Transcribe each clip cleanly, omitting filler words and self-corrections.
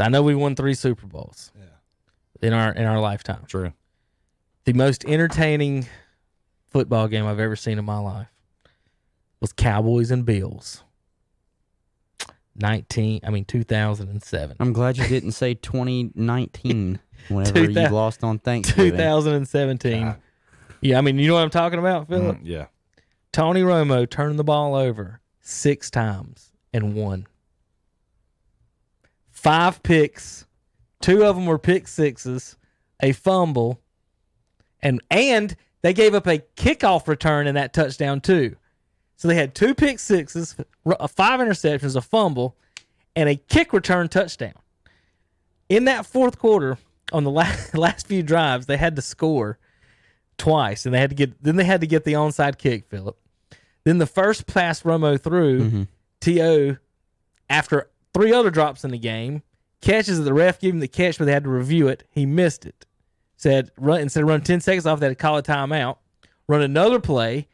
So I know we won 3 Super Bowls in our lifetime. True. The most entertaining football game I've ever seen in my life was Cowboys and Bills. 2007. I'm glad you didn't say 2019 whenever you lost on Thanksgiving. 2017. Yeah, I mean, you know what I'm talking about, Philip? Yeah. Tony Romo turned the ball over 6 times and won. 5 picks. 2 of them were pick sixes, a fumble, and they gave up a kickoff return in that touchdown too. So they had 2 pick sixes, 5 interceptions, a fumble, and a kick return touchdown. In that fourth quarter, on the last few drives, they had to score twice, and they had to get the onside kick, Philip. Then the first pass Romo threw, T.O., after 3 other drops in the game, catches it. The ref gave him the catch, but they had to review it. He missed it. Instead of run 10 seconds off, they had to call a timeout, run another play,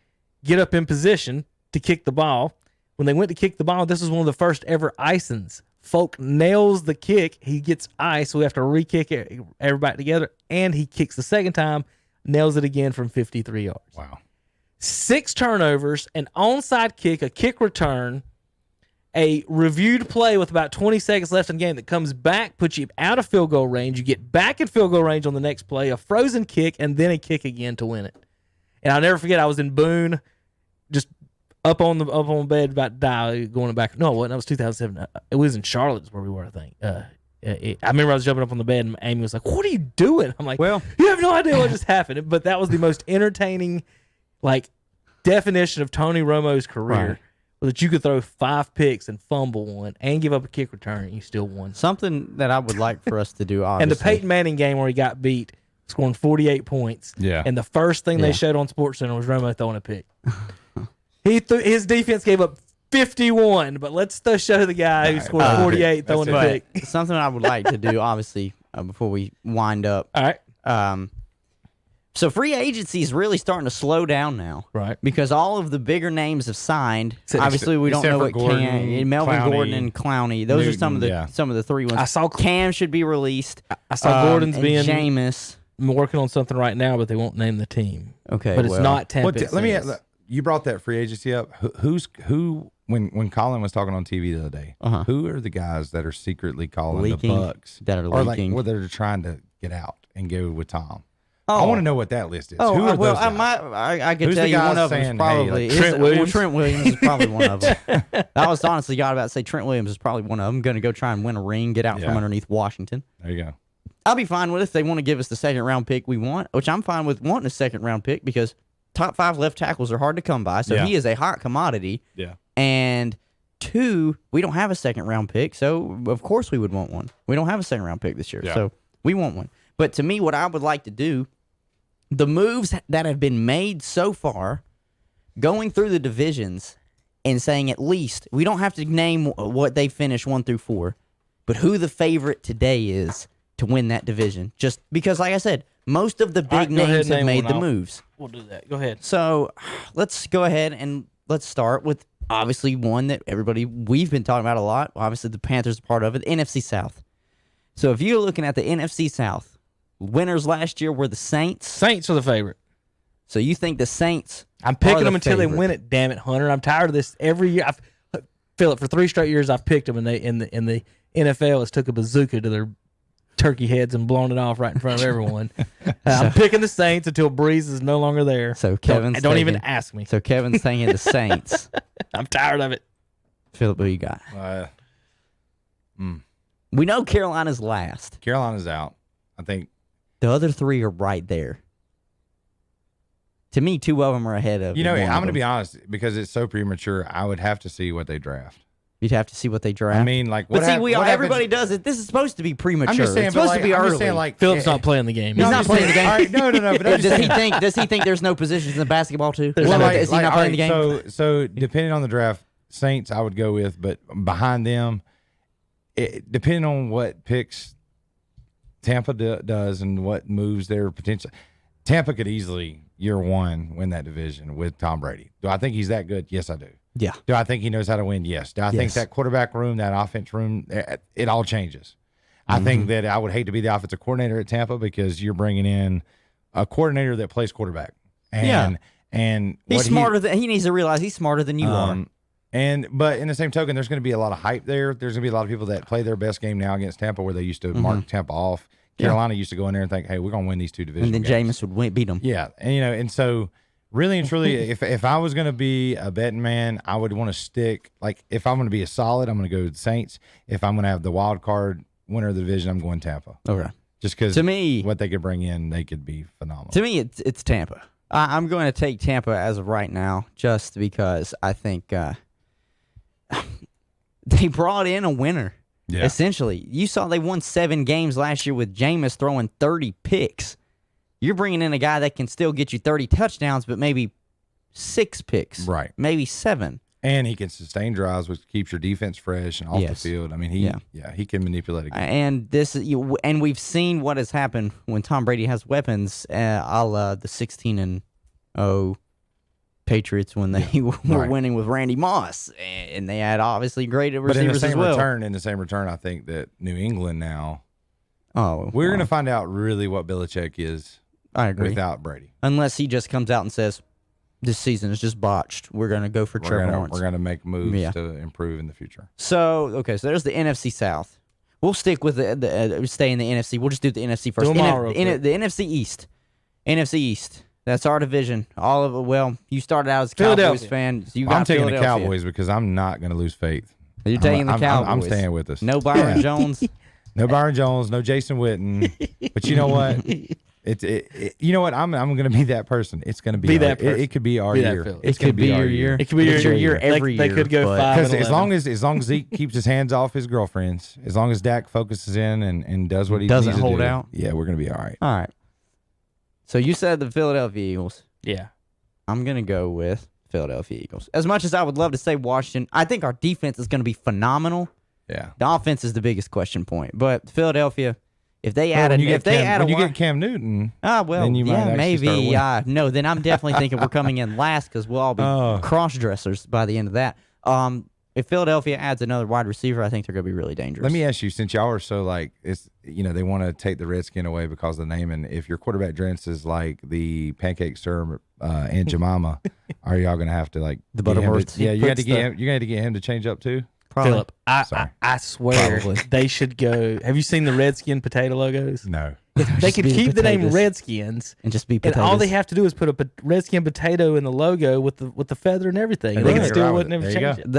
get up in position to kick the ball. When they went to kick the ball, this was one of the first ever icings. Folk nails the kick. He gets ice, so we have to re-kick everybody together, and he kicks the second time, nails it again from 53 yards. Wow. 6 turnovers, an onside kick, a kick return, a reviewed play with about 20 seconds left in the game that comes back, puts you out of field goal range. You get back in field goal range on the next play, a frozen kick, and then a kick again to win it. And I'll never forget, I was in Boone, just up on bed about to die, going back. No, it wasn't. That was 2007. It was in Charlotte is where we were, I think. I remember I was jumping up on the bed, and Amy was like, "What are you doing?" I'm like, "Well, you have no idea what just happened." But that was the most entertaining, definition of Tony Romo's career. Right. That you could throw 5 picks and fumble one and give up a kick return and you still won. Something that I would like for us to do, obviously. And the Peyton Manning game where he got beat, scoring 48 points. Yeah. And the first thing they showed on SportsCenter was Romo throwing a pick. His defense gave up 51, but let's show the guy who scored 48 throwing a pick. Something I would like to do, obviously, before we wind up. All right. So free agency is really starting to slow down now, right? Because all of the bigger names have signed. Obviously, we don't know what Melvin Gordon and Clowney. Those are some of the 3 ones. I saw Cam should be released. I saw Gordon's being Jameis. I'm working on something right now, but they won't name the team. Okay, but it's not Tampa. Let me. You brought that free agency up. Who? When Colin was talking on TV the other day, who are the guys that are secretly calling leaking, the Bucks that are leaking, or they're trying to get out and go with Tom? I want to know what that list is. Oh, who are those guys? I can tell you one of them is probably Trent Williams. Trent Williams is probably one of them. I was honestly about to say Trent Williams is probably one of them. Going to go try and win a ring, get out from underneath Washington. There you go. I'll be fine with it if they want to give us the 2nd round pick we want, which I'm fine with wanting a 2nd round pick because top 5 left tackles are hard to come by. So he is a hot commodity. Yeah. And 2, we don't have a 2nd round pick, so of course we would want one. We don't have a 2nd round pick this year, so we want one. But to me, what I would like to do, the moves that have been made so far, going through the divisions and saying at least, we don't have to name what they finished 1 through 4, but who the favorite today is to win that division. Just because, like I said, most of the big names have made the moves. We'll do that. Go ahead. So let's go ahead and let's start with obviously one that we've been talking about a lot. Obviously, the Panthers are part of it, the NFC South. So if you're looking at the NFC South, winners last year were the Saints. Saints are the favorite. So you think the Saints? I'm picking them until they win it. Damn it, Hunter! I'm tired of this every year. Philip, for 3 straight years, I've picked them, and they in the NFL has took a bazooka to their turkey heads and blown it off right in front of everyone. I'm picking the Saints until Breeze is no longer there. So Kevin's don't even ask me. So Kevin's thinking the Saints. I'm tired of it. Philip, who you got? We know Carolina's last. Carolina's out. I think the other 3 are right there. To me, 2 of them are ahead of. I'm going to be honest because it's so premature. I would have to see what they draft. You'd have to see what they draft. I mean, everybody does it. This is supposed to be premature. I'm just saying, it's supposed to be early. Philip's not playing the game. He's not playing the game. All right, no. But does he think there's no positions in the basketball too? Is he not playing the game? So depending on the draft, Saints I would go with, but behind them, depending on what picks Tampa does and what moves their potential, Tampa could easily year 1 win that division with Tom Brady. Do I think he's that good? Yes, I do. Yeah. Do I think he knows how to win? Yes. Do I think that quarterback room, that offense room, it all changes? I think that I would hate to be the offensive coordinator at Tampa because you're bringing in a coordinator that plays quarterback. And he's smarter than he needs to realize he's smarter than you are. But in the same token, there's going to be a lot of hype there. There's going to be a lot of people that play their best game now against Tampa, where they used to mark Tampa off. Carolina used to go in there and think, "Hey, we're going to win these two divisions." And then Jameis would beat them. Yeah, and so really and truly, if I was going to be a betting man, I would want to stick. Like if I'm going to be a solid, I'm going to go to the Saints. If I'm going to have the wild card winner of the division, I'm going Tampa. Okay. Just because to me, what they could bring in, they could be phenomenal. To me, it's Tampa. I'm going to take Tampa as of right now, just because I think they brought in a winner. Yeah. Essentially, you saw they won 7 games last year with Jameis throwing 30 picks. You're bringing in a guy that can still get you 30 touchdowns, but maybe 6 picks, right? Maybe 7. And he can sustain drives, which keeps your defense fresh and off the field. I mean, he can manipulate a game. And we've seen what has happened when Tom Brady has weapons, a la the 16-0 Patriots when they were winning with Randy Moss, and they had obviously great receivers as well. In the same return, I think that New England now. Oh, we're going to find out really what Belichick is. I agree. Without Brady, unless he just comes out and says, "This season is just botched. We're going to go for Trevor Lawrence. We're going to make moves to improve in the future." So there's the NFC South. We'll stick with stay in the NFC. We'll just do the NFC first. The NFC East. NFC East. That's our division. All of it. Well, you started out as a Cowboys fan. So I'm taking the Cowboys because I'm not going to lose faith. You're taking the Cowboys. I'm staying with us. No Byron Jones. No Byron Jones. No Jason Witten. But you know what? You know what? I'm going to be that person. It's going to be that person. It could be our year. It could be your year. It could be your year every year. They could go 5. Because as long as Zeke keeps his hands off his girlfriends, as long as Dak focuses in and does what he doesn't needs to hold do, out. Yeah, we're going to be all right. All right. So you said the Philadelphia Eagles. Yeah. I'm going to go with Philadelphia Eagles. As much as I would love to say Washington, I think our defense is going to be phenomenal. Yeah. The offense is the biggest question point. But Philadelphia, if they add when you get Cam Newton, then you might maybe. No, then I'm definitely thinking we're coming in last because we'll all be cross-dressers by the end of that. If Philadelphia adds another wide receiver, I think they're going to be really dangerous. Let me ask you, since y'all are so they want to take the Redskin away because of the name, and if your quarterback dresses like the pancake stir Aunt Jemima, are y'all going to have to the Butterworths? Yeah, you got to get him to change up too. Probably. Philip, I swear they should go. Have you seen the Redskin potato logos? No. They could keep the name Redskins and just be potatoes. And all they have to do is put a Redskin potato in the logo with the feather and everything. They can still wouldn't ever change it.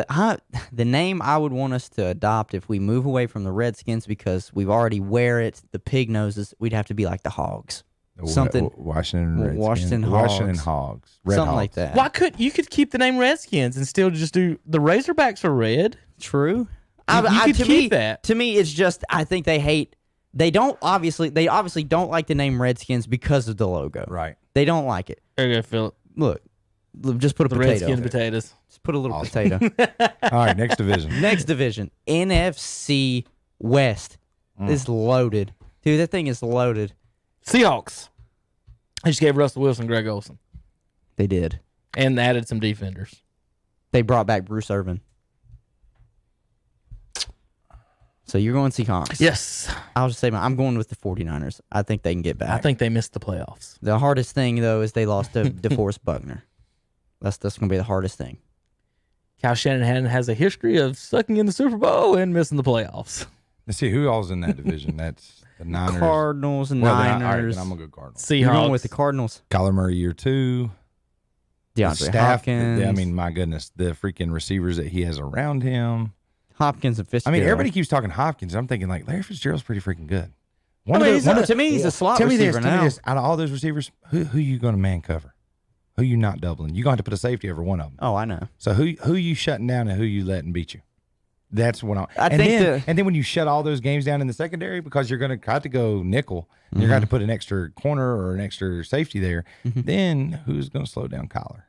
The name I would want us to adopt if we move away from the Redskins, because we've already wear it, the pig noses, we'd have to be like the Hogs. Something Washington Hogs. Red something Hogs. like that. Why could you could keep the name Redskins and still just do the Razorbacks are red? True. You could keep that. To me, it's just I think they obviously don't like the name Redskins because of the logo. Right. They don't like it. There you go, Philip. Look, just put a potato. Redskin potatoes. Just put a little potato. All right, next division. Next division, NFC West is loaded. Dude, that thing is loaded. Seahawks. They just gave Russell Wilson Greg Olsen. They did. And added some defenders. They brought back Bruce Irvin. So you're going Seahawks. Yes. I'll just say I'm going with the 49ers. I think they can get back. I think they missed the playoffs. The hardest thing, though, is they lost to DeForest Buckner. That's going to be the hardest thing. Kyle Shanahan has a history of sucking in the Super Bowl and missing the playoffs. Let's see, who all's in that division? That's the Niners. Cardinals and Niners. All right, then I'm going to go Cardinals. Seahawks. You're going with the Cardinals. Kyler Murray year 2. DeAndre Hopkins. I mean, my goodness, the freaking receivers that he has around him. Hopkins and Fitzgerald. I mean, everybody keeps talking Hopkins. I'm thinking Larry Fitzgerald's pretty freaking good. To me, he's a slot receiver now. Tell me this. Out of all those receivers, who you going to man cover? Who you not doubling? You're going to have to put a safety over one of them. Oh, I know. So who you shutting down and who you letting beat you? That's what and then when you shut all those games down in the secondary because you're going to have to go nickel, you're going to put an extra corner or an extra safety there. Then who's going to slow down Kyler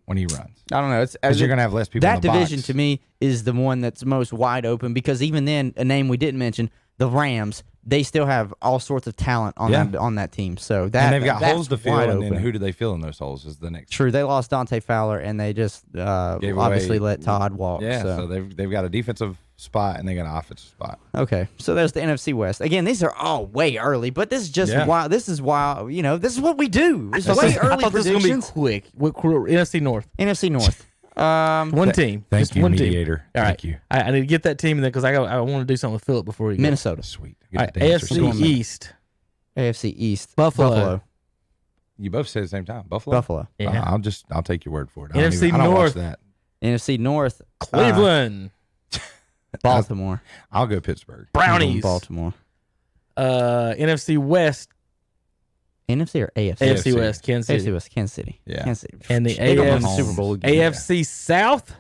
when he runs? I don't know. Because you're going to have less people in the box. That division, to me, is the one that's most wide open because even then, a name we didn't mention, the Rams, they still have all sorts of talent on that team. So that, and they've got holes to fill, and open. then who do they fill in those holes is the next. True, they lost Dante Fowler, and they just obviously let Todd walk. Yeah, so they've got a defensive spot and they got an offensive spot. Okay, so there's the NFC West. Again, these are all way early, but this is just Yeah. why. This is why this is what we do. It's way I early thought this was gonna be predictions. quick. NFC North. NFC North. One team. Thank Just you, one mediator. Team. All right. Thank you. I need to get that team in there because I want to do something with Philip before you go. Minnesota. Sweet. All right, Get the dancers AFC going. East. AFC East. Buffalo. You both said at the same time. Buffalo. Buffalo. Yeah. I'll take your word for it. NFC I don't watch North. that. NFC North. Cleveland. Baltimore. I'll go Pittsburgh. Brownies. Baltimore. NFC West. NFC or AFC? AFC West. Kansas AFC City. West. Kansas City. Yeah. Kansas City. And the They don't win the AFC Super Bowl again. AFC South.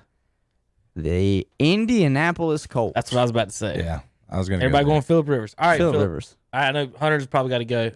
The Indianapolis Colts. That's what I was about to say. Yeah. I was going to Everybody go going Philip Rivers. All right, Philip Phillip. Rivers. All right, I know Hunter's probably got to go.